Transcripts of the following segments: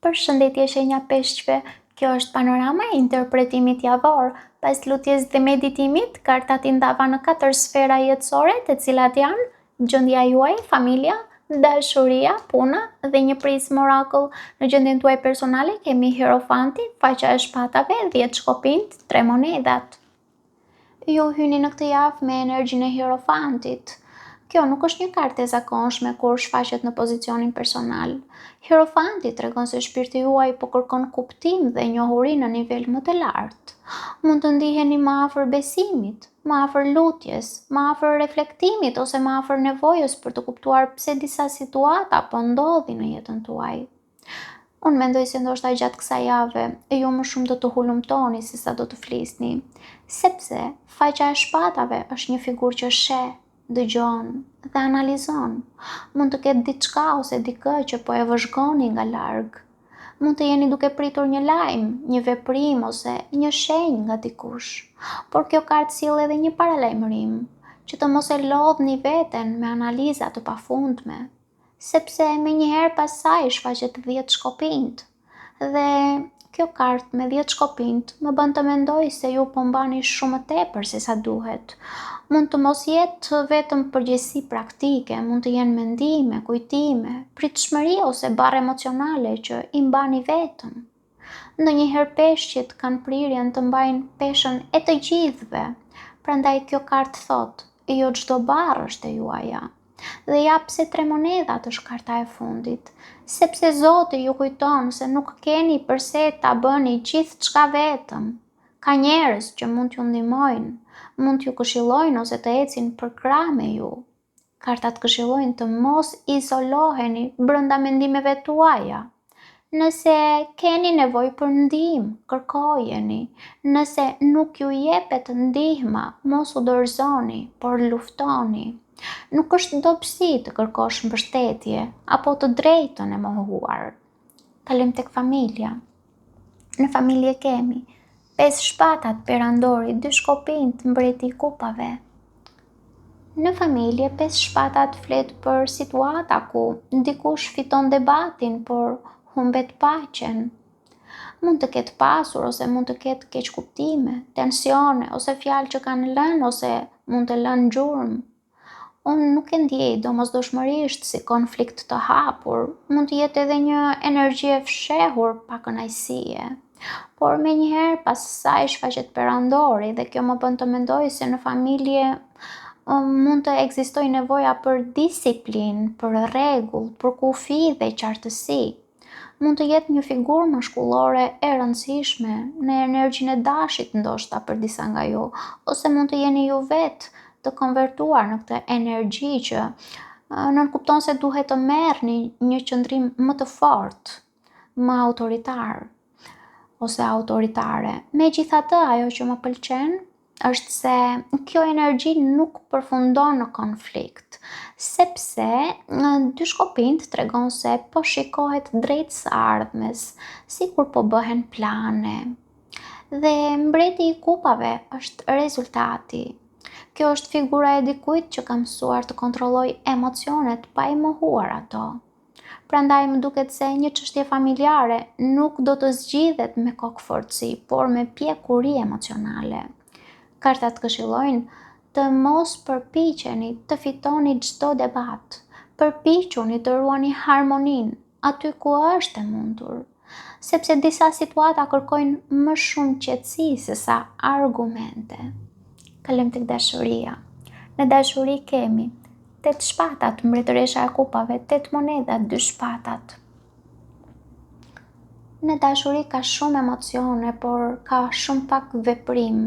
Përshëndetje shenja peshqve, kjo është panorama e interpretimit javor. Pas lutjes dhe meditimit, kartat i ndava në 4 sfera jetësore, të cilat janë gjendja juaj, familja, dashuria, puna dhe një prizmë orakull. Në gjendjen tuaj personale kemi Hierofanti, faqja e shpatave, 10 shkopinjt, 3 monedat. Ju hyni në këtë javë me energjinë e Hierofantit. Kjo nuk është një kartë e zakonshme kur shfaqet në pozicionin personal. Hierofanti tregon se shpirti juaj po kërkon kuptim dhe njohuri në nivel më të lartë. Mund të ndiheni më afër besimit, më afër lutjes, më afër reflektimit ose më afër nevojës për të kuptuar pse disa situata po ndodhin në jetën tuaj. Unë mendoj se ndoshta gjatë kësaj jave ju më shumë do të hulumtoni se sa do të flisni, sepse faqja e shpatave është një figurë që sheh, dëgjon dhe analizon. Mund të ketë diçka ose dikë që po e vëzhgoni nga larg. Mund të jeni duke pritur një lajm, një veprim ose një shenjë nga dikush. Por kjo kartë sjell edhe një paralajmërim, që të mos e lodhni veten me analiza të pafundme, sepse menjëherë pas saj shfaqet 10 shkopinjt. Dhe kjo kartë me 10 shkopinjt më bën të mendoj se ju po mbani shumë më tepër se sa duhet. Mund të mos jetë vetëm përgjegjësi praktike, mund të jenë mendime, kujtime, pritshmëri ose barre emocionale që i mbani vetëm. Ndonjëherë peshqit kanë prirjen të mbajnë peshën e të gjithëve, prandaj kjo kartë thotë, jo çdo barë është e juaja. Dhe ja pse 3 monedat është karta e fundit, sepse Zoti ju kujton se nuk keni përse ta bëni gjithçka vetëm. Ka njerëz që mund t'ju ndihmojnë, mund t'ju këshillojnë ose të ecin përkrah me ju. Kartat këshillojnë të mos izoloheni brenda mendimeve tuaja. Nëse keni nevojë për ndihmë, kërkojeni. Nëse nuk ju jepet ndihma, mos u dorëzoni, por luftoni. Nuk është dobësi të kërkosh mbështetje apo të drejtën e mohuar. Kalojmë tek familja. Në familje kemi 5 shpatat perandori, 2 shkopinjt, mbreti i kupave. Në familje 5 shpatat flet për situata ku dikush fiton debatin, por humbet paqen. Mund të ketë pasur ose mund të ketë keqkuptime, tensione ose fjalë që kanë lënë ose mund të lënë gjurmë. Unë nuk e ndjej domosdoshmërisht si konflikt të hapur, mund të jetë edhe një energji e fshehur pa kënaqësie. Por menjëherë pas saj shfaqet perandori dhe kjo më bën të mendoj se në familje mund të ekzistojë nevoja për disiplinë, për rregull, për kufi dhe qartësi. Mund të jetë një figurë mashkullore e rëndësishme në energjinë e dashit ndoshta për disa nga ju, ose mund të jeni ju vetë të konvertuar në këtë energji që nënkupton se duhet të merrni një qëndrim më të fortë, më autoritar ose autoritare. Megjithatë, ajo që më pëlqen është se kjo energji nuk përfundon në konflikt, sepse 2 shkopinjt tregon se po shikohet drejt së ardhmes, sikur po bëhen plane. Dhe mbreti i kupave është rezultati. Kjo është figura e dikujt që ka mësuar të kontrollojë emocionet pa i mohuar ato. Prandaj më duket se një çështje familjare nuk do të zgjidhet me kokëfortësi, por me pjekuri emocionale. Kartat këshillojnë të mos përpiqeni të fitoni çdo debat. Përpiquni të ruani harmoninë aty ku është e mundur, sepse disa situata kërkojnë më shumë qetësi se sa argumente. Kalojmë tek dashuria. Në dashuri kemi 8 shpatat, mbretëresha e kupave, 8 monedat, 2 shpatat. Në dashuri ka shumë emocione, por ka shumë pak veprim.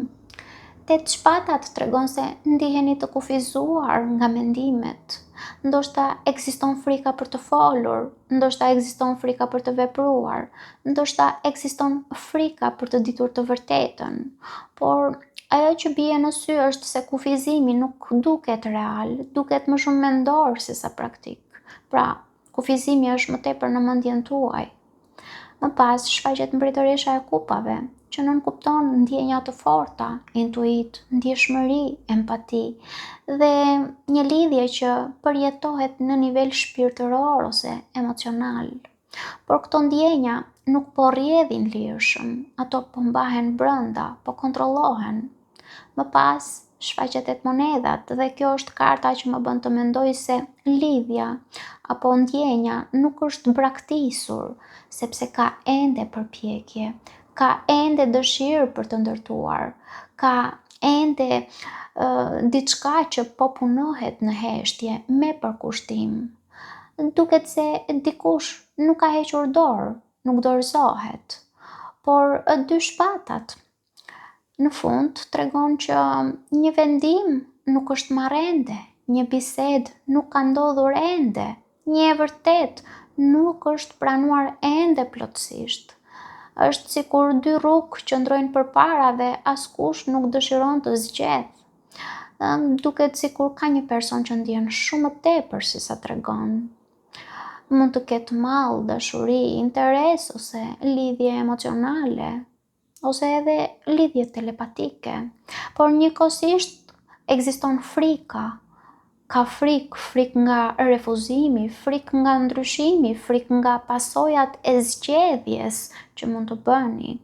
8 shpatat tregon se ndiheni të kufizuar nga mendimet. Ndoshta ekziston frika për të folur, ndoshta ekziston frika për të vepruar, ndoshta ekziston frika për të ditur të vërtetën. Por ajo që bie në sy është se kufizimi nuk duket real, duket më shumë mendor se sa praktik. Pra, kufizimi është më tepër në mendjen tuaj. Më pas shfaqet mbretëresha e kupave, që nënkupton ndjenja të forta, intuit, ndjeshmëri, empati dhe një lidhje që përjetohet në nivel shpirtëror ose emocional. Por këto ndjenja nuk po rrjedhin lirshëm, ato po mbahen brenda, po kontrollohen. Më pas shfaqet monedat dhe kjo është karta që më bën të mendoj se lidhja apo ndjenja nuk është braktisur, sepse ka ende përpjekje, ka ende dëshirë për të ndërtuar, ka ende diçka që po punohet në heshtje me përkushtim. Duket se dikush nuk ka hequr dorë, nuk dorëzohet, por dy shpatat. Në fund tregon që një vendim nuk është marrë ende, një bisedë nuk ka ndodhur ende, një e vërtet nuk është pranuar ende plotësisht. Është sikur dy rrugë qëndrojnë përpara dhe askush nuk dëshiron të zgjedh. Duket sikur ka një person që ndjen shumë më tepër se sa tregon. Mund të ketë mall, dashuri, interes ose lidhje emocionale, ose edhe lidhje telepatike, por njëkohësisht ekziston frika. Ka frikë nga refuzimi, frikë nga ndryshimi, frikë nga pasojat e zgjedhjes që mund të bëni.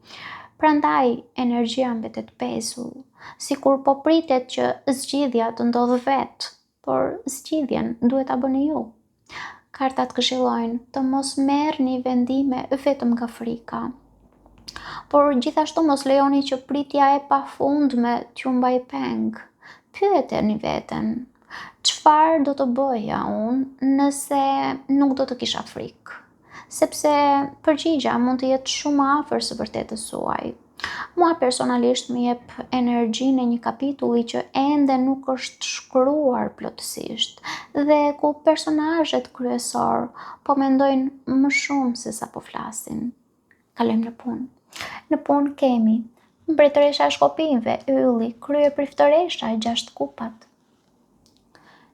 Prandaj energjia mbetet pezull, sikur po pritet që zgjidhja të ndodhë vetë, por zgjidhjen duhet ta bëni ju. Kartat këshillojnë të mos merrni vendime vetëm nga frika, por gjithashtu mos lejoni që pritja e pafundme t'ju mbaj peng. Pyeteni veten, çfarë do të bëja unë nëse nuk do të kisha frikë? Sepse përgjigja mund të jetë shumë afër së vërtetës suaj. Mua personalisht më jep energjinë e një kapitulli që ende nuk është shkruar plotësisht dhe ku personazhet kryesor po mendojnë më shumë se sa po flasin. Kalojmë në punë. Në punë kemi mbretëresha e shkopinjve, ylli, krye priftëresha e 6 kupat.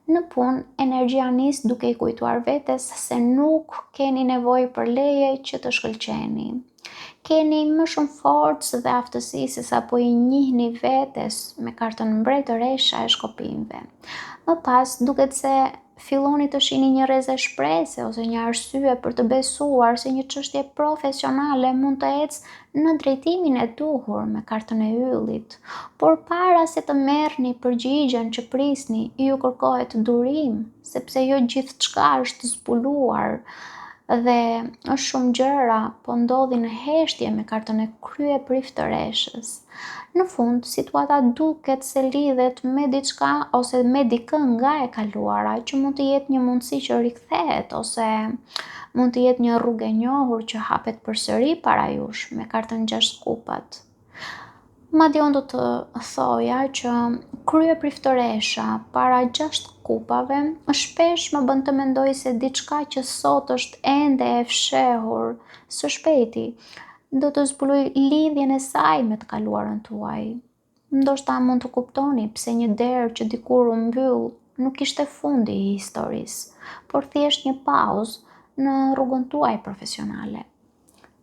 Në punë, energjia nis duke i kujtuar vetes se nuk keni nevojë për leje që të shkëlqeni. Keni më shumë forcë dhe aftësi se sa po i njihni vetes me kartën mbretëresha e shkopinjve. Më pas, duket se filloni të shihni një rrezë shprese ose një arsye për të besuar se një çështje profesionale mund të ecë në drejtimin e duhur me kartën e yllit. Por para se të merrni përgjigjen që prisni, ju kërkohet durim, sepse jo gjithçka është zbuluar dhe është shumë gjëra po ndodhin në heshtje me kartën e krye priftëreshës. Në fund, situata duket se lidhet me diçka ose me dikë nga e kaluara, që mund të jetë një mundësi që rikthehet ose mund të jetë një rrugë e njohur që hapet përsëri para jush me kartën 6 kupat. Madje unë do të thoja që krye priftëresha para 6 kupave shpesh më bën të mendoj se diçka që sot është ende e fshehur, së shpejti do të zbuloj lidhjen e saj me të kaluarën tuaj. Ndoshta mund të kuptoni pse një derë që dikur u mbyll nuk ishte fundi i historisë, por thjesht një pauzë në rrugën tuaj profesionale.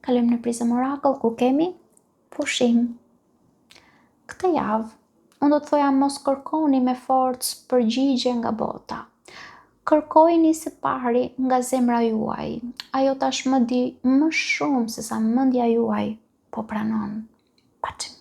Kalojmë në prizëm Oracle ku kemi pushim. Këtë javë, unë do të thoja mos kërkoni me forcë përgjigje nga bota. Kërkojini së pari nga zemra juaj. Ajo tashmë di më shumë se sa mendja juaj po pranon. Paçim.